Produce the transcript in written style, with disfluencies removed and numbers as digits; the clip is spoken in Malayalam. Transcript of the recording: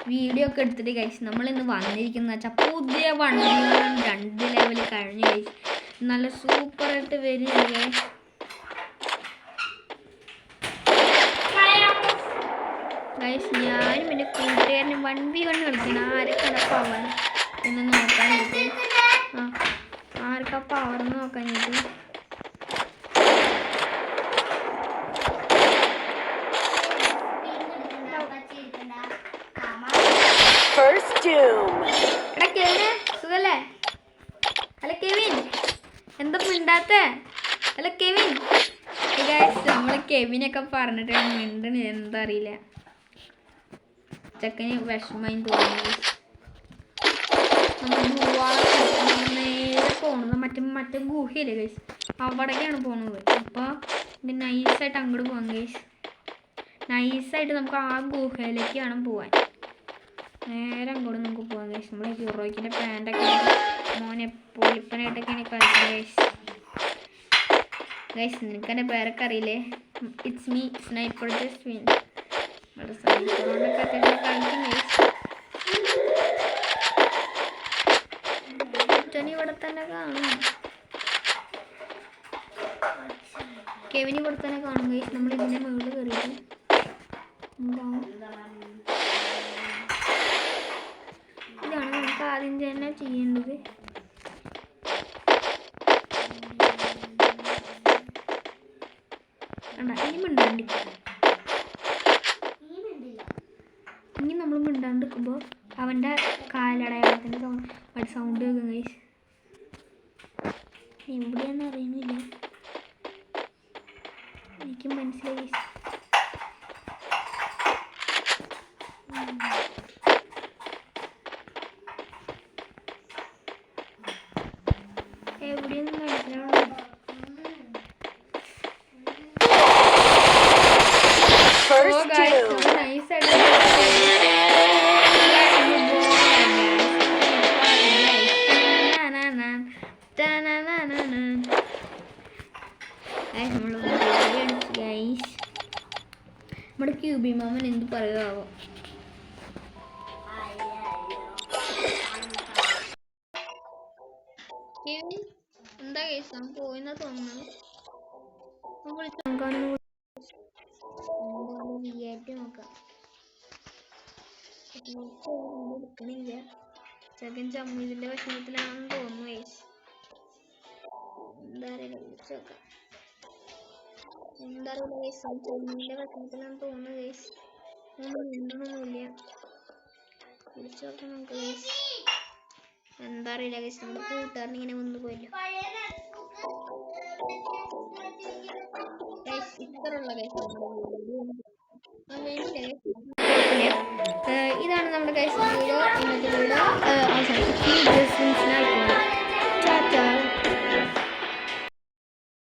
വീഡിയോ ഒക്കെ എടുത്തിട്ട് ഗൈസ് നമ്മളിന്ന് വന്നിരിക്കുന്ന വെച്ചാൽ പുതിയ വണ്ടികളും 2 ലെവൽ കഴിഞ്ഞു ഗൈസ്. നല്ല സൂപ്പറായിട്ട് വരികയാണ് ഗൈസ്. ഞാനും എൻ്റെ കൂട്ടുകാരനും 1v1 കളിക്കണം. ആരൊക്കെയാണ് പവർ എന്ന് നോക്കാനായിട്ട്. ആർക്കാ പവർ എന്ന് നോക്കാനായിട്ട്. എടാ കെവിനെ സുഖല്ലേ? അല്ല കെവിൻ എന്താ മിണ്ടാത്തെ? അല്ല കെവിൻ. നമ്മള് കെവിനൊക്കെ പറഞ്ഞിട്ട് മിണ്ടണ എന്താ അറിയില്ല. ചെക്കന് വിഷമായി തോന്നി. നേരെ പോണത് മറ്റേ ഗുഹയില്ലേ ഗൈസ്, അവിടേക്കാണ് പോണത്. അപ്പോൾ നൈസായിട്ട് അങ്ങോട്ട് പോകാം ഗൈസ്. നൈസായിട്ട് നമുക്ക് ആ ഗുഹയിലേക്ക് വേണം പോവാൻ. നേരെ അങ്ങോട്ട് നമുക്ക് പോകാം ഗൈസ്. നമ്മൾ ഹീറോയ്ക്കിൻ്റെ പാൻറ്റൊക്കെ മോനെ പൊളിപ്പനായിട്ടൊക്കെയാണ് കളിക്കുന്നത് ഗൈസ്. ഗൈസ് നിനക്ക് എൻ്റെ പേരൊക്കെ അറിയില്ലേ? It's me sniper Jaswin. നമ്മുടെ സ്നൈപ്പറോണ്ടൊക്കെ അത്യാവശ്യം കളിക്കും ഗൈസ്. ഇവിടെ തന്നെ കാണും, കെവിന് ഇവിടെ തന്നെ കാണും ഗൈസ്. നമ്മൾ ഇതിൻ്റെ മുകളിൽ കയറിയിട്ട് ഇതാണ് നമുക്ക് ആദ്യം തന്നെ ചെയ്യേണ്ടത്. ഇനി നമ്മൾ മിണ്ടാണ്ടിരിക്കുമ്പോൾ അവൻ്റെ കാലടയാളത്തിൻ്റെ സൗണ്ട് കേൾക്കും ഗൈസ്. എവിടെയാണെന്ന് അറിയുന്നില്ല, എനിക്ക് മനസ്സിലായി. എവിടെയൊന്നും മനസ്സിലാവണം. നമ്മുടെ ക്യൂബി മാമൻ എന്ത് പറയുകയാവോ? എന്താ കേസ് നമുക്ക് പോയിന്നാ തോന്നുന്നത്. നോക്കാം. എടുക്കണില്ല. ചെക്കൻ ചമ്മീതിന്റെ വിഷമത്തിലാണെന്ന് തോന്നുന്നു കേസ്. എന്താ അറിയില്ല, വിളിച്ചു നോക്കാം. എന്താ അറിയില്ല കേസ്, ചമ്മീതിന്റെ വിഷമത്തിലാണെന്ന് തോന്നുന്നു കേസ്. മിണ്ടണമൊന്നുമില്ല. വിളിച്ചു നോക്കാം നമുക്ക് കേസ്. എന്താ അറിയില്ല കേസ്, നമ്മുടെ കൂട്ടുകാരൻ ഇങ്ങനെ വന്നു പോയല്ലോ. ഇത്രയുള്ള കേസ് ഇതാണ് നമ്മുടെ കേസ് വീഡിയോ. ഇന്നത്തെ വീഡിയോ